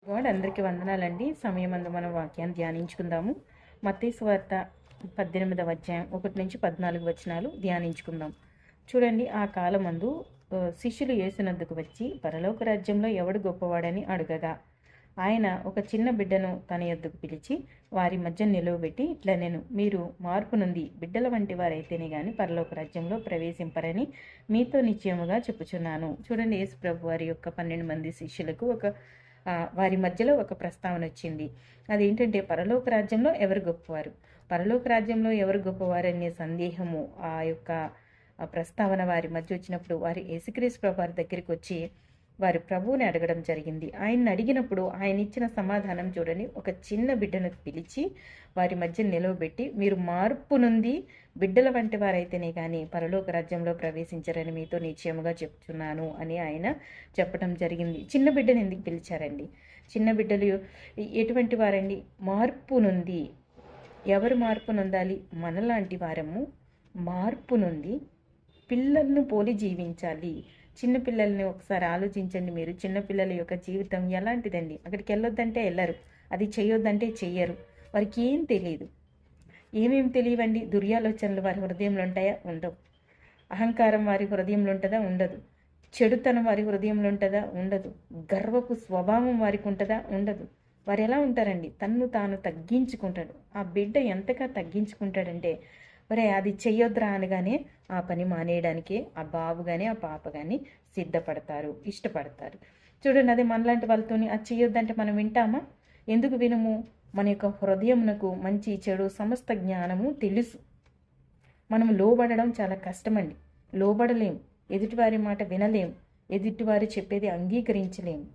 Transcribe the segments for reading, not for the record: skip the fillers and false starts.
God అందరికీ వందనాలండి. సమయమందు మనం వాక్యాన్ని ధ్యానించుకుందాము. మత్తయి సువార్త 18వ అధ్యాయం 1-14 వచనాలు ధ్యానించుకుందాం. చూడండి, ఆ కాలమందు శిష్యులు యేసునొద్దకు వచ్చి పరలోక రాజ్యంలో ఎవడు గొప్పవాడని అడుగగా, ఆయన ఒక చిన్న బిడ్డను తన యొద్దకు పిలిచి వారి మధ్య నిలువబెట్టి ఇట్లా నేను మీరు మార్పు నుండి బిడ్డల వంటి వారైతేనే గాని పరలోక రాజ్యంలో ప్రవేశింపరని మీతో నిశ్చయముగా చెప్పుచున్నాను. చూడండి, యేసు ప్రభు వారి యొక్క 12 మంది శిష్యులకు వారి మధ్యలో ఒక ప్రస్తావన వచ్చింది. అదేంటంటే పరలోక రాజ్యంలో ఎవరు గొప్పవారు, పరలోక రాజ్యంలో ఎవరు గొప్పవారు అనే సందేహము ఆ యొక్క ప్రస్తావన వారి మధ్య వచ్చినప్పుడు వారి యేసుక్రీస్తు ప్రభు వారి దగ్గరికి వచ్చి వారి ప్రభువుని అడగడం జరిగింది. ఆయన్ని అడిగినప్పుడు ఆయన ఇచ్చిన సమాధానం చూడండి, ఒక చిన్న బిడ్డను పిలిచి వారి మధ్య నిలవబెట్టి మీరు మార్పు నుండి బిడ్డల వంటి వారైతేనే కానీ పరలోక రాజ్యంలో ప్రవేశించరని మీతో నిశ్చయముగా చెప్తున్నాను అని ఆయన చెప్పడం జరిగింది. చిన్న బిడ్డను ఎందుకు పిలిచారండి? చిన్న బిడ్డలు ఎటువంటి వారండి? మార్పు నుండి. ఎవరు మార్పు నొందాలి? మనలాంటి వారము మార్పు నుండి పిల్లలను పోలి జీవించాలి. చిన్నపిల్లల్ని ఒకసారి ఆలోచించండి. మీరు చిన్నపిల్లల యొక్క జీవితం ఎలాంటిదండి? అక్కడికి వెళ్ళొద్దంటే వెళ్ళరు, అది చేయొద్దంటే చెయ్యరు. వారికి ఏం తెలియదు, ఏమేమి తెలియవండి. దుర్యాలోచనలు వారి హృదయంలో ఉంటాయా? ఉండవు. అహంకారం వారి హృదయంలో ఉంటుందా? ఉండదు. చెడుతనం వారి హృదయంలో ఉంటుందా? ఉండదు. గర్వపు స్వభావం వారికి ఉంటుందా? ఉండదు. వారు ఎలా ఉంటారండి? తన్ను తాను తగ్గించుకుంటాడు. ఆ బిడ్డ ఎంతగా తగ్గించుకుంటాడంటే, ఒరే అది చెయ్యొద్దురా అనగానే ఆ పని మానేయడానికి ఆ బాబు కానీ ఆ పాప కానీ సిద్ధపడతారు, ఇష్టపడతారు. చూడండి, అదే మనలాంటి వాళ్ళతోని అది చెయ్యొద్దంటే మనం వింటామా? ఎందుకు వినము? మన యొక్క హృదయమునకు మంచి చెడు సమస్త జ్ఞానము తెలుసు. మనం లోబడడం చాలా కష్టమండి. లోబడలేం, ఎదుటివారి మాట వినలేం, ఎదుటివారు చెప్పేది అంగీకరించలేము.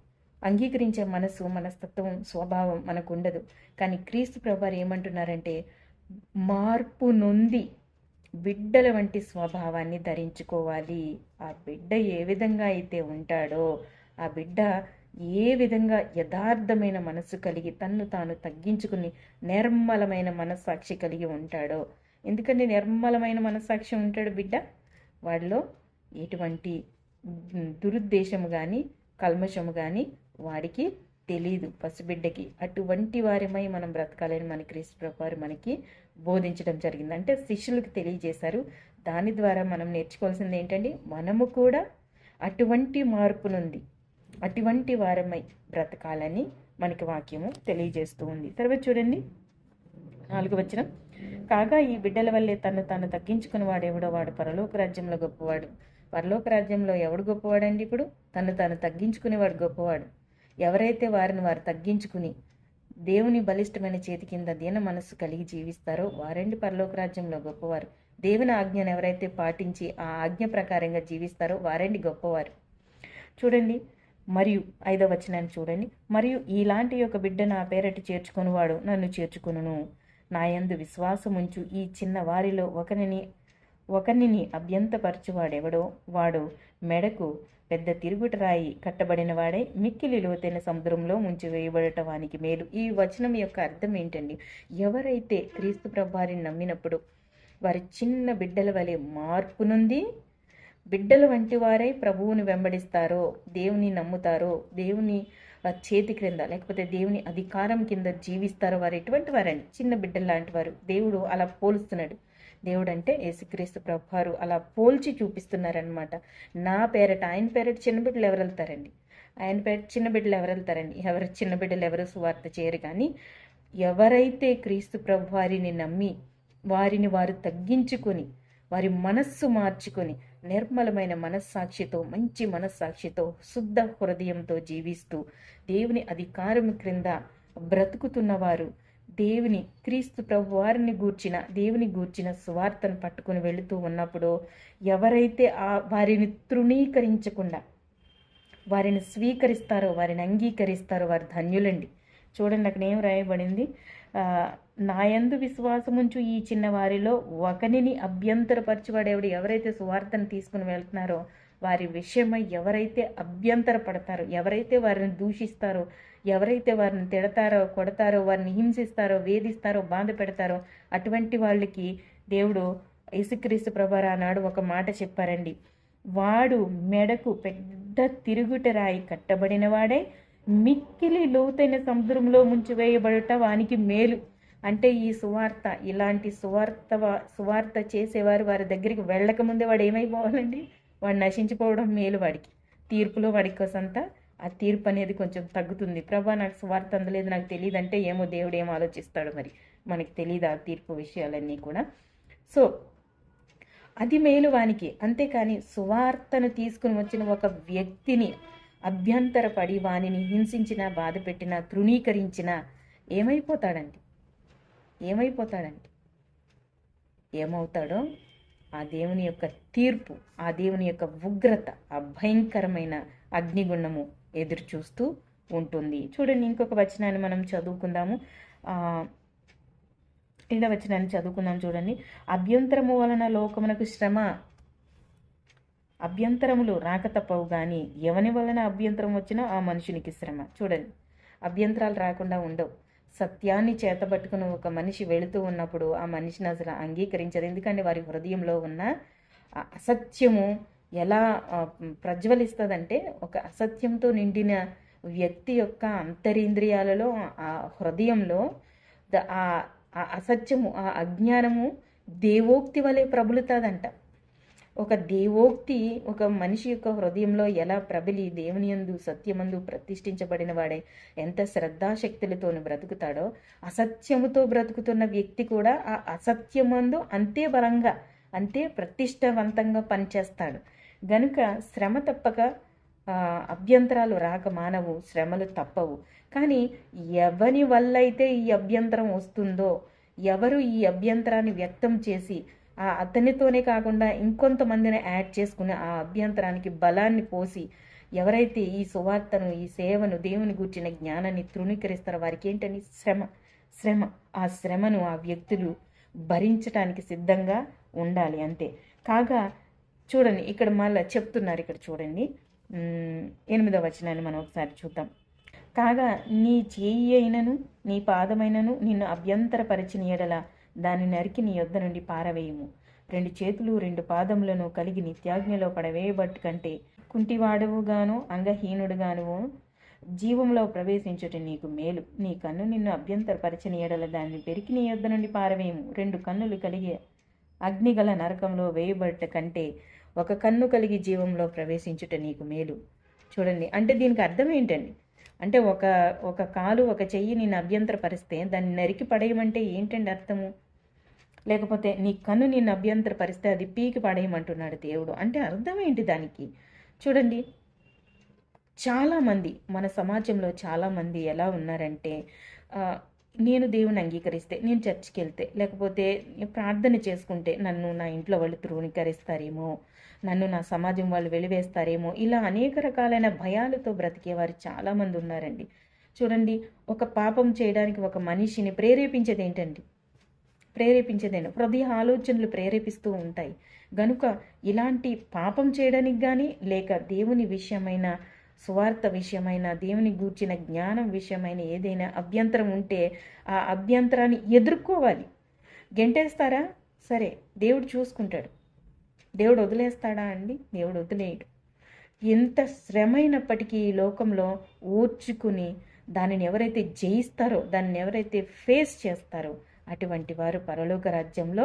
అంగీకరించే మనస్తత్వం, స్వభావం మనకు ఉండదు. కానీ క్రీస్తు ప్రభువారు ఏమంటున్నారంటే, మార్పు నొంది బిడ్డల వంటి స్వభావాన్ని ధరించుకోవాలి. ఆ బిడ్డ ఏ విధంగా అయితే ఉంటాడో, ఆ బిడ్డ ఏ విధంగా యథార్థమైన మనస్సు కలిగి తన్ను తాను తగ్గించుకుని నిర్మలమైన మనస్సాక్షి కలిగి ఉంటాడో. ఎందుకంటే నిర్మలమైన మనస్సాక్షి ఉంటాడు బిడ్డ, వాడిలో ఎటువంటి దురుద్దేశము కానీ కల్మషము కానీ వాడికి తెలీదు, పసిబిడ్డకి. అటువంటి వారిమై మనం బ్రతకాలని మన క్రీస్తు ప్రభువారు మనకి బోధించడం జరిగింది. అంటే శిష్యులకు తెలియజేశారు. దాని ద్వారా మనం నేర్చుకోవాల్సింది ఏంటంటే, మనము కూడా అటువంటి మార్పు నుండి అటువంటి వారమై బ్రతకాలని మనకి వాక్యము తెలియజేస్తూ ఉంది. తర్వాత చూడండి, 4వ వచనం, కాగా ఈ బిడ్డల వల్లే తను తాను తగ్గించుకుని వాడెవడో వాడు పరలోక రాజ్యంలో గొప్పవాడు. పరలోక రాజ్యంలో ఎవడు గొప్పవాడండి? ఇప్పుడు తను తాను తగ్గించుకునేవాడు గొప్పవాడు. ఎవరైతే వారిని వారు తగ్గించుకుని దేవుని బలిష్టమైన చేతి కింద దీన మనస్సు కలిగి జీవిస్తారో వారండి పరలోక రాజ్యంలో గొప్పవారు. దేవుని ఆజ్ఞను ఎవరైతే పాటించి ఆ ఆజ్ఞ ప్రకారంగా జీవిస్తారో వారండి గొప్పవారు. చూడండి, మరియు 5వ వచనాన్ని చూడండి, మరియు ఇలాంటి యొక్క బిడ్డ నా పేరటి చేర్చుకునివాడు నన్ను చేర్చుకును. నా యందు విశ్వాసముంచు ఈ చిన్న వారిలో ఒకరిని అభ్యంతపరచువాడెవడో వాడు మెడకు పెద్ద తిరుగుటరాయి కట్టబడిన వాడే మిక్కిలి లోతైన సముద్రంలో ముంచి వేయబడటం వానికి మేలు. ఈ వచనం యొక్క అర్థం ఏంటండి? ఎవరైతే క్రీస్తు ప్రభువారిని నమ్మినప్పుడు వారి చిన్న బిడ్డల వలె మార్పు నుండి బిడ్డల వంటి వారై ప్రభువుని వెంబడిస్తారో, దేవుని నమ్ముతారో, దేవుని చేతి క్రింద లేకపోతే దేవుని అధికారం కింద జీవిస్తారో వారు ఎటువంటి వారండి? చిన్న బిడ్డలు లాంటి వారు. దేవుడు అలా పోలుస్తున్నాడు. దేవుడు అంటే యేసుక్రీస్తు ప్రభువారు అలా పోల్చి చూపిస్తున్నారనమాట. నా పేరట, ఆయన పేరట చిన్న బిడ్డలు ఎవరు వెళ్తారండి? ఆయన పేరట చిన్న బిడ్డలు ఎవరు వెళ్తారండి? చిన్న బిడ్డలు ఎవరు సువార్త చేయరు. కానీ ఎవరైతే క్రీస్తు ప్రభువారిని నమ్మి వారిని వారు తగ్గించుకొని వారి మనస్సు మార్చుకొని నిర్మలమైన మనస్సాక్షితో, మంచి మనస్సాక్షితో, శుద్ధ హృదయంతో జీవిస్తూ దేవుని అధికారం క్రింద బ్రతుకుతున్నవారు దేవుని క్రీస్తు ప్రభు దేవుని గూర్చిన సువార్తను పట్టుకుని వెళుతూ ఉన్నప్పుడు ఎవరైతే వారిని తృణీకరించకుండా వారిని స్వీకరిస్తారో, వారిని అంగీకరిస్తారో వారు ధన్యులండి. చూడండి, అక్కడ ఏం రాయబడింది? నా యందు విశ్వాసముంచు ఈ చిన్న వారిలో ఒకరిని అభ్యంతరపరచువాడేవాడు. ఎవరైతే సువార్తను తీసుకుని వెళ్తున్నారో వారి విషయమై ఎవరైతే అభ్యంతర పడతారో, ఎవరైతే వారిని దూషిస్తారో, ఎవరైతే వారిని తిడతారో, కొడతారో, వారిని హింసిస్తారో, వేధిస్తారో, బాధ పెడతారో అటువంటి వాళ్ళకి దేవుడు యేసుక్రీస్తు ప్రభువారు ఆనాడు ఒక మాట చెప్పారండి. వాడు మెడకు పెద్ద తిరుగుట రాయి కట్టబడిన వాడే మిక్కిలి లోతైన సముద్రంలో ముంచివేయబడుట వానికి మేలు. అంటే ఈ సువార్త, ఇలాంటి సువార్త చేసేవారు వారి దగ్గరికి వెళ్ళకముందే వాడు ఏమైపోవాలండి? వాడు నశించిపోవడం మేలు వాడికి. తీర్పులో వాడి కోసంతా ఆ తీర్పు అనేది కొంచెం తగ్గుతుంది. ప్రభా నాకు సువార్త అందలేదు, నాకు తెలియదు అంటే ఏమో దేవుడు ఏమో ఆలోచిస్తాడు, మరి మనకి తెలియదు ఆ తీర్పు విషయాలన్నీ కూడా. సో అది మేలు వానికి. అంతేకాని సువార్తను తీసుకుని వచ్చిన ఒక వ్యక్తిని అభ్యంతరపడి వానిని హింసించిన, బాధ పెట్టిన, తృణీకరించిన ఏమైపోతాడండి? ఏమవుతాడో ఆ దేవుని యొక్క తీర్పు, ఆ దేవుని యొక్క ఉగ్రత, ఆ భయంకరమైన అగ్నిగుండము ఎదురు చూస్తూ ఉంటుంది. చూడండి, ఇంకొక వచనాన్ని మనం చదువుకుందాము. 7వ వచనాన్ని చదువుకుందాం. చూడండి, అభ్యంతరము వలన లోకమునకు శ్రమ, అభ్యంతరములు రాక తప్పవు కానీ ఎవని వలన అభ్యంతరం వచ్చినా ఆ మనుషునికి శ్రమ. చూడండి, అభ్యంతరాలు రాకుండా ఉండవు. సత్యాన్ని చేతబట్టుకుని ఒక మనిషి వెళుతూ ఉన్నప్పుడు ఆ మనిషిని అసలు అంగీకరించదు. ఎందుకంటే వారి హృదయంలో ఉన్న అసత్యము ఎలా ప్రజ్వలిస్తుందంటే, ఒక అసత్యంతో నిండిన వ్యక్తి యొక్క అంతరింద్రియాలలో, ఆ హృదయంలో ఆ అసత్యము, ఆ అజ్ఞానము దేవోక్తి వలె ప్రబలుతుందంట. ఒక దేవోక్తి ఒక మనిషి యొక్క హృదయంలో ఎలా ప్రబలి దేవుని యందు, సత్యమందు ప్రతిష్ఠించబడిన వాడే ఎంత శ్రద్ధాశక్తులతోని బ్రతుకుతాడో, అసత్యముతో బ్రతుకుతున్న వ్యక్తి కూడా ఆ అసత్యమందు అంతే బలంగా, అంతే ప్రతిష్టవంతంగా పనిచేస్తాడు. గనుక శ్రమ తప్పక, అభ్యంతరాలు రాక మానవు, శ్రమలు తప్పవు. కానీ ఎవని వల్ల అయితే ఈ అభ్యంతరం వస్తుందో, ఎవరు ఈ అభ్యంతరాన్ని వ్యక్తం చేసి అతనితోనే కాకుండా ఇంకొంతమందిని యాడ్ చేసుకుని ఆ అభ్యంతరానికి బలాన్ని పోసి ఎవరైతే ఈ సువార్తను, ఈ సేవను, దేవుని గూర్చిన జ్ఞానాన్ని తృణీకరిస్తారో వారికి ఏంటని? శ్రమ. ఆ శ్రమను ఆ వ్యక్తులు భరించటానికి సిద్ధంగా ఉండాలి, అంతే. కాగా చూడండి, ఇక్కడ మళ్ళీ చెప్తున్నారు, ఇక్కడ చూడండి 8వ వచనాన్ని మనం ఒకసారి చూద్దాం. కాగా నీ చేయి అయినను నీ పాదమైనను నిన్ను అభ్యంతరపరిచిన ఎడల దాన్ని నరికి నీ యొద్ద నుండి పారవేయము. 2 చేతులు 2 పాదములను కలిగి నిత్యాజ్ఞలో పడవేయబట్టు కంటే కుంటివాడవుగాను అంగహీనుడుగాను జీవంలో ప్రవేశించుట నీకు మేలు. నీ కన్ను నిన్ను అభ్యంతరపరిచిన ఎడల దాన్ని పెరికి నీ యొద్ద నుండి పారవేయము. 2 కన్నులు కలిగి అగ్నిగల నరకంలో వేయబట్ట కంటే ఒక కన్ను కలిగి జీవంలో ప్రవేశించుట నీకు మేలు. చూడండి, అంటే దీనికి అర్థం ఏంటండి? అంటే ఒక కాలు, ఒక చెయ్యి నిన్ను అభ్యంతరపరిస్తే దాన్ని నరికి పడేయమంటే ఏంటండి అర్థము? లేకపోతే నీ కన్ను నిన్ను అభ్యంతరపరిస్తే అది పీకి పడేయమంటున్నాడు దేవుడు. అంటే అర్థం ఏంటి దానికి? చూడండి, చాలామంది మన సమాజంలో చాలామంది ఎలా ఉన్నారంటే, నేను దేవుని అంగీకరిస్తే, నేను చర్చికి వెళ్తే, లేకపోతే ప్రార్థన చేసుకుంటే నన్ను నా ఇంట్లో వాళ్ళు తృణీకరిస్తారేమో, నన్ను నా సమాజం వాళ్ళు వెలివేస్తారేమో, ఇలా అనేక రకాలైన భయాలతో బ్రతికేవారు చాలామంది ఉన్నారండి. చూడండి, ఒక పాపం చేయడానికి ఒక మనిషిని ప్రేరేపించేది ఏంటండి? హృదయ ఆలోచనలు ప్రేరేపిస్తూ ఉంటాయి. గనుక ఇలాంటి పాపం చేయడానికి కానీ, లేక దేవుని విషయమైన, సువార్త విషయమైన, దేవుని గూర్చిన జ్ఞానం విషయమైన ఏదైనా అభ్యంతరం ఉంటే ఆ అభ్యంతరాన్ని ఎదుర్కోవాలి. గెంటేస్తారా? సరే, దేవుడు చూసుకుంటాడు. దేవుడు వదిలేస్తాడా అండి? దేవుడు వదిలేయడు. ఎంత శ్రమైనప్పటికీ ఈ లోకంలో ఓర్చుకుని దానిని ఎవరైతే జయిస్తారో, దాన్ని ఎవరైతే ఫేస్ చేస్తారో అటువంటి వారు పరలోక రాజ్యంలో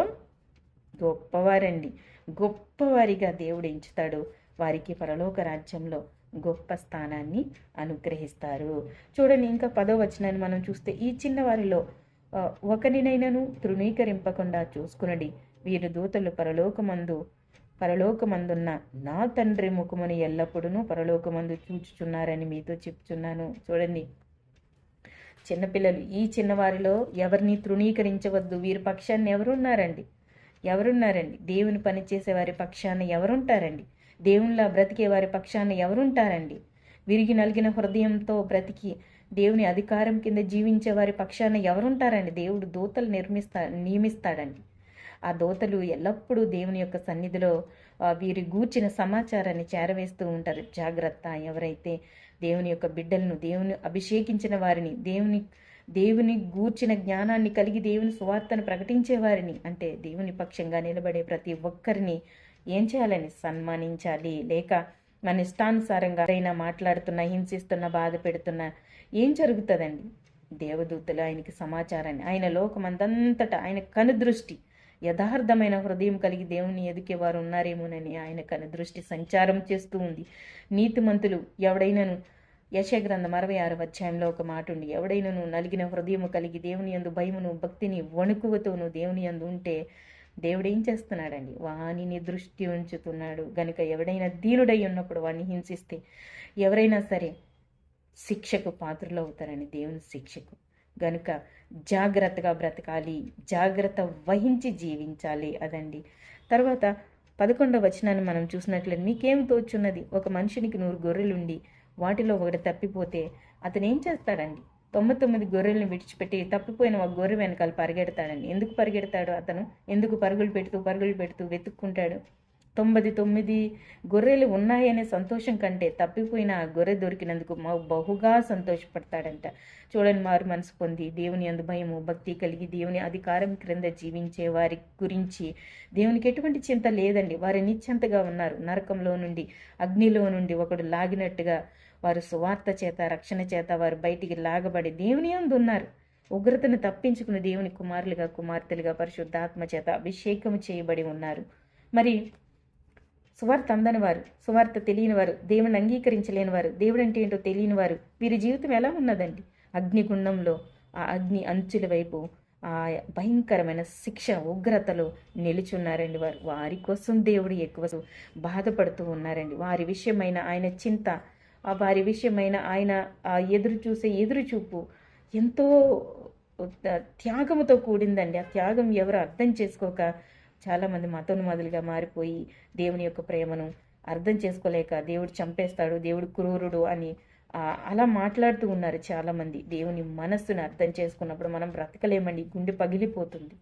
గొప్పవారండి. గొప్పవారిగా దేవుడు ఎంచుతాడు. వారికి పరలోక రాజ్యంలో గొప్ప స్థానాన్ని అనుగ్రహిస్తారు. చూడండి, ఇంకా 10వ వచనాన్ని మనం చూస్తే, ఈ చిన్నవారిలో ఒకరినైనను తృణీకరింపకుండా చూసుకునడి. వీరు దూతలు పరలోకమందున్న నా తండ్రి ముఖమును ఎల్లప్పుడూ పరలోకమందు చూచుచున్నారని మీతో చెప్తున్నాను. చూడండి, చిన్నపిల్లలు, ఈ చిన్నవారిలో ఎవరిని తృణీకరించవద్దు. వీరి పక్షాన్ని ఎవరున్నారండి? దేవుని పని చేసే వారి పక్షాన ఎవరుంటారండి? దేవునిలా బ్రతికే వారి పక్షాన ఎవరుంటారండి? విరిగి నలిగిన హృదయంతో బ్రతికి దేవుని అధికారం కింద జీవించే వారి పక్షాన ఎవరుంటారండి? దేవుడు దూతలు నియమిస్తాడండి. ఆ దూతలు ఎల్లప్పుడూ దేవుని యొక్క సన్నిధిలో వీరి గూర్చిన సమాచారాన్ని చేరవేస్తూ ఉంటారు. జాగ్రత్త, ఎవరైతే దేవుని యొక్క బిడ్డలను, దేవుని అభిషేకించిన వారిని, దేవుని గూర్చిన జ్ఞానాన్ని కలిగి దేవుని సువార్తను ప్రకటించే వారిని, అంటే దేవుని పక్షంగా నిలబడే ప్రతి ఒక్కరిని ఏం చేయాలని? సన్మానించాలి. లేక మన ఇష్టానుసారంగా ఎవరైనా మాట్లాడుతున్నా, హింసిస్తున్నా, బాధ పెడుతున్నా ఏం జరుగుతుందండి? దేవదూతలు ఆయనకి సమాచారాన్ని, ఆయన లోకమంతంతటా ఆయన కనుదృష్టి, యథార్థమైన హృదయం కలిగి దేవుని ఎదికే వారు ఉన్నారేమోనని ఆయన కనుదృష్టి సంచారం చేస్తూ ఉంది. నీతిమంతులు ఎవడైనాను, యెషయా గ్రంథం 66వ అధ్యాయంలో ఒక మాట ఉంది, ఎవడైనాను నలిగిన హృదయము కలిగి దేవుని యందు భయమును భక్తిని వణుకువతోను దేవుని యందు ఉంటే దేవుడు ఏం చేస్తున్నాడండి? వానిని దృష్టి ఉంచుతున్నాడు గనుక ఎవడైనా దీనుడై ఉన్నప్పుడు వాడిని హింసిస్తే ఎవరైనా సరే శిక్షకు పాత్రలు అవుతారని, దేవుని శిక్షకు. గనుక జాగ్రత్తగా బ్రతకాలి, జాగ్రత్త వహించి జీవించాలి. అదండి. తర్వాత 11వ వచనాన్ని మనం చూసినట్లయితే, మీకేం తోచున్నది? ఒక మనిషినికి 100 గొర్రెలుండి వాటిలో ఒకటి తప్పిపోతే అతను ఏం చేస్తాడండి? 99 గొర్రెలను విడిచిపెట్టి తప్పిపోయిన ఒక గొర్రె వెనకాల పరిగెడతాడండి. ఎందుకు పరిగెడతాడు అతను? ఎందుకు పరుగులు పెడుతూ వెతుక్కుంటాడు? 99 గొర్రెలు ఉన్నాయనే సంతోషం కంటే తప్పిపోయిన ఆ గొర్రె దొరికినందుకు బహుగా సంతోషపడతాడంట. చూడండి, మారు మనసు పొంది దేవుని యందు భయము భక్తి కలిగి దేవుని అధికారం క్రింద జీవించే వారి గురించి దేవునికి ఎటువంటి చింత లేదండి. వారు నిశ్చింతగా ఉన్నారు. నరకంలో నుండి, అగ్నిలో నుండి ఒకడు లాగినట్టుగా వారు సువార్త చేత, రక్షణ చేత వారు బయటికి లాగబడి దేవుని యందు ఉన్నారు. ఉగ్రతను తప్పించుకుని దేవుని కుమారులుగా, కుమార్తెలుగా పరిశుద్ధాత్మ చేత అభిషేకం చేయబడి ఉన్నారు. మరి సువార్త అందని వారు, సువార్త తెలియని వారు, దేవుని అంగీకరించలేని వారు, దేవుడు అంటే ఏంటో తెలియని వారు, వీరి జీవితం ఎలా ఉన్నదండి? అగ్నిగుండంలో ఆ అగ్ని అంచుల వైపు ఆ భయంకరమైన శిక్ష ఉగ్రతలో నిలుచున్నారండి వారు. వారి కోసం దేవుడు ఎక్కువ బాధపడుతూ ఉన్నారండి. వారి విషయమైన ఆయన చింత, వారి విషయమైన ఆయన ఎదురు చూసే ఎదురుచూపు ఎంతో త్యాగముతో కూడిందండి. ఆ త్యాగం ఎవరు అర్థం చేసుకోక చాలామంది మతోన్మాదులుగా మారిపోయి దేవుని యొక్క ప్రేమను అర్థం చేసుకోలేక దేవుడు చంపేస్తాడు, దేవుడు క్రూరుడు అని అలా మాట్లాడుతూ ఉన్నారు చాలామంది. దేవుని మనస్సును అర్థం చేసుకున్నప్పుడు మనం బ్రతకలేమండి, గుండె పగిలిపోతుంది.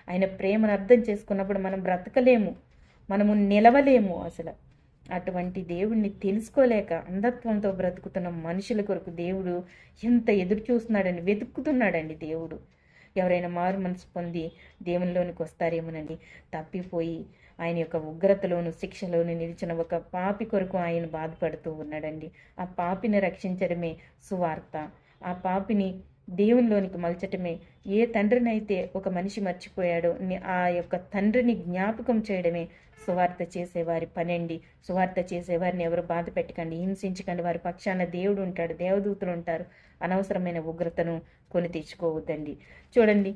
ఆయన ప్రేమను అర్థం చేసుకున్నప్పుడు మనం బ్రతకలేము, మనము నిలవలేము అసలు. అటువంటి దేవుణ్ణి తెలుసుకోలేక అంధత్వంతో బ్రతుకుతున్న మనుషుల కొరకు దేవుడు ఎంత ఎదురు చూస్తున్నాడండి, వెతుక్కుతున్నాడండి దేవుడు. ఎవరైనా మారు మనసు పొంది దేవునిలోనికి వస్తారేమోనండి. తప్పిపోయి ఆయన యొక్క ఉగ్రతలోను శిక్షలోను నిలిచిన ఒక పాపి కొరకు ఆయన బాధపడుతూ ఉన్నాడండి. ఆ పాపిని రక్షించడమే సువార్త. ఆ పాపిని దేవునిలోనికి మలచటమే. ఏ తండ్రినైతే ఒక మనిషి మర్చిపోయాడో ఆ యొక్క తండ్రిని జ్ఞాపకం చేయడమే సువార్త చేసేవారి పనండి. సువార్త చేసేవారిని ఎవరు బాధ పెట్టకండి, హింసించకండి. వారి పక్షాన దేవుడు ఉంటాడు, దేవదూతలు ఉంటారు. అనవసరమైన ఉగ్రతను కొని తెచ్చుకోవద్దండి. చూడండి,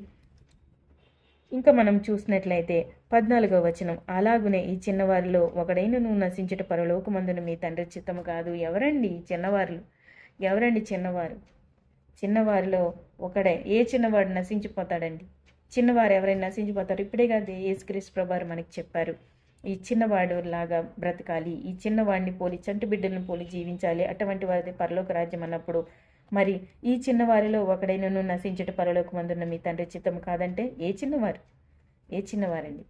ఇంకా మనం చూసినట్లయితే 14వ వచనం, అలాగునే ఈ చిన్నవారిలో ఒకడైన నువ్వు నశించుట పరలోకమందున మీ తండ్రి చిత్తము కాదు. ఎవరండి ఈ చిన్నవారు? ఎవరండి చిన్నవారు? చిన్నవారిలో ఒకడే. ఏ చిన్నవాడు నశించిపోతాడండి? చిన్నవారు ఎవరైనా నశించిపోతారు? ఇప్పుడే కాదు యేసుక్రీస్తు ప్రభువారు మనకి చెప్పారు, ఈ చిన్నవాడు లాగా బ్రతకాలి, ఈ చిన్నవాడిని పోలి, చంటి బిడ్డలను పోలి జీవించాలి, అటువంటి వారిది పరలోక రాజ్యం అన్నప్పుడు మరి ఈ చిన్నవారిలో ఒకడైనను నశించుట పరలోకమందున్న మీ తండ్రి చిత్తం కాదంటే ఏ చిన్నవారు? ఏ చిన్నవారండి?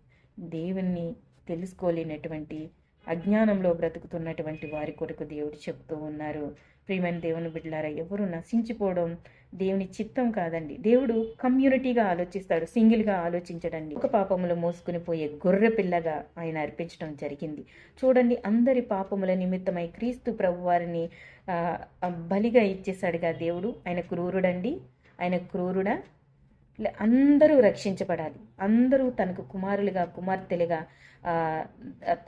దేవుణ్ణి తెలుసుకోలేనటువంటి అజ్ఞానంలో బ్రతుకుతున్నటువంటి వారి కొరకు దేవుడు చెప్తూ ఉన్నారు. ప్రియమైన దేవుని బిడ్డలారా, ఎవరు నశించిపోవడం దేవుని చిత్తం కాదండి. దేవుడు కమ్యూనిటీగా ఆలోచిస్తాడు, సింగిల్గా ఆలోచించడండి. ఒక పాపములు మోసుకుని పోయే గొర్రె పిల్లగా ఆయన అర్పించడం జరిగింది. చూడండి, అందరి పాపముల నిమిత్తమై క్రీస్తు ప్రభు వారిని బలిగా ఇచ్చేశాడుగా దేవుడు. ఆయన క్రూరుడండి? ఆయన క్రూరుడా? అందరూ రక్షించబడాలి, అందరూ తనకు కుమారులుగా, కుమార్తెలుగా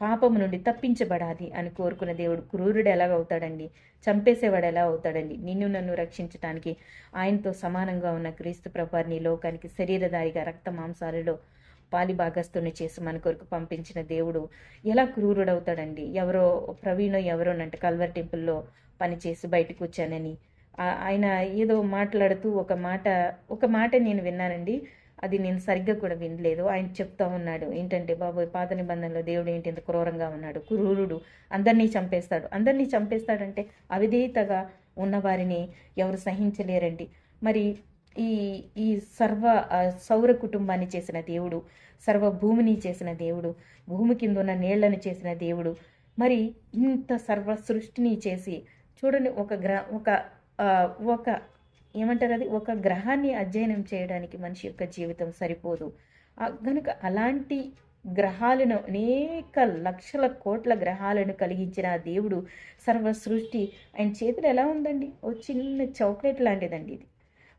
పాపము నుండి తప్పించబడాలి అని కోరుకున్న దేవుడు క్రూరుడు ఎలాగవుతాడండి? చంపేసేవాడు ఎలా అవుతాడండి? నిన్ను నన్ను రక్షించడానికి ఆయనతో సమానంగా ఉన్న క్రీస్తు ప్రభువారిని లోకానికి శరీరధారిగా రక్త మాంసాలలో పాలిభాగస్తుని చేసి మన కొరకు పంపించిన దేవుడు ఎలా క్రూరుడవుతాడండి? ఎవరో ప్రవీణో ఎవరోనంటే కల్వర్ టెంపుల్లో పనిచేసి బయటకు వచ్చానని ఆయన ఏదో మాట్లాడుతూ ఒక మాట నేను విన్నానండి. అది నేను సరిగ్గా కూడా వినలేదు. ఆయన చెప్తా ఉన్నాడు ఏంటంటే, బాబు పాత నిబంధనలో దేవుడు ఏంటి ఇంత క్రూరంగా ఉన్నాడు, క్రూరుడు, అందరినీ చంపేస్తాడంటే అవిధేయతగా ఉన్నవారిని ఎవరు సహించలేరండి. మరి ఈ ఈ సౌర కుటుంబాన్ని చేసిన దేవుడు, సర్వ భూమిని చేసిన దేవుడు, భూమి కింద ఉన్న నీళ్లను చేసిన దేవుడు, మరి ఇంత సర్వ సృష్టిని చేసి చూడండి, ఒక ఏమంటారు అది, ఒక గ్రహాన్ని అధ్యయనం చేయడానికి మనిషి యొక్క జీవితం సరిపోదు. కనుక అలాంటి గ్రహాలను అనేక లక్షల కోట్ల గ్రహాలను కలిగించిన ఆ దేవుడు సర్వ సృష్టి ఆయన చేతులు ఎలా ఉందండి? ఓ చిన్న చాక్లెట్ లాంటిదండి ఇది.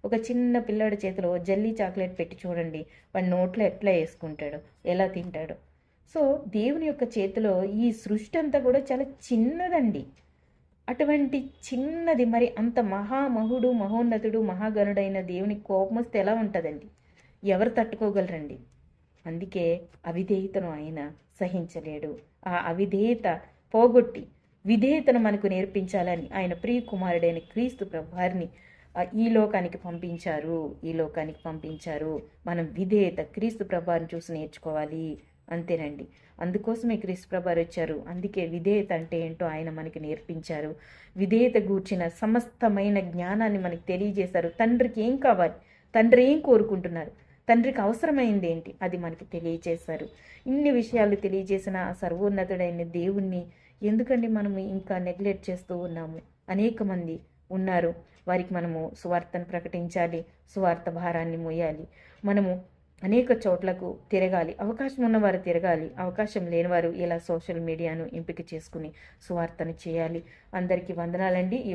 ఒక చిన్న పిల్లాడి చేతిలో జల్లీ చాక్లెట్ పెట్టి చూడండి, వాడి నోట్లో ఎట్లా వేసుకుంటాడు, ఎలా తింటాడు. సో దేవుని యొక్క చేతిలో ఈ సృష్టి అంతా కూడా చాలా చిన్నదండి. అటువంటి చిన్నది మరి అంత మహామహుడు మహోన్నతుడు మహాగణుడైన దేవుని కోపం వస్తే ఎలా ఉంటుందండి? ఎవరు తట్టుకోగలరండి? అందుకే అవిధేయతను ఆయన సహించలేడు. ఆ అవిధేయత పోగొట్టి విధేయతను మనకు నేర్పించాలని ఆయన ప్రియ కుమారుడైన క్రీస్తు ప్రభువారిని ఈ లోకానికి పంపించారు. మనం విధేయత క్రీస్తు ప్రభువారిని చూసి నేర్చుకోవాలి. అంతేనండి. అందుకోసమే క్రీస్తు ప్రభువారు వచ్చారు. అందుకే విధేయత అంటే ఏంటో ఆయన మనకి నేర్పించారు. విధేయత గూర్చిన సమస్తమైన జ్ఞానాన్ని మనకి తెలియజేశారు. తండ్రికి ఏం కావాలి, తండ్రి ఏం కోరుకుంటున్నారు, తండ్రికి అవసరమైంది ఏంటి, అది మనకి తెలియజేశారు. ఇన్ని విషయాలు తెలియజేసిన ఆ సర్వోన్నతుడైన దేవుణ్ణి ఎందుకండి మనం ఇంకా నెగ్లెక్ట్ చేస్తూ ఉన్నాము? అనేక మంది ఉన్నారు, వారికి మనము సువార్తను ప్రకటించాలి, సువార్త భారాన్ని మోయాలి. మనము అనేక చోట్లకు తిరగాలి. అవకాశం ఉన్నవారు తిరగాలి, అవకాశం లేనివారు ఇలా సోషల్ మీడియాను ఎంపిక చేసుకుని సువార్తను చేయాలి. అందరికీ వందనాలండి. ఈ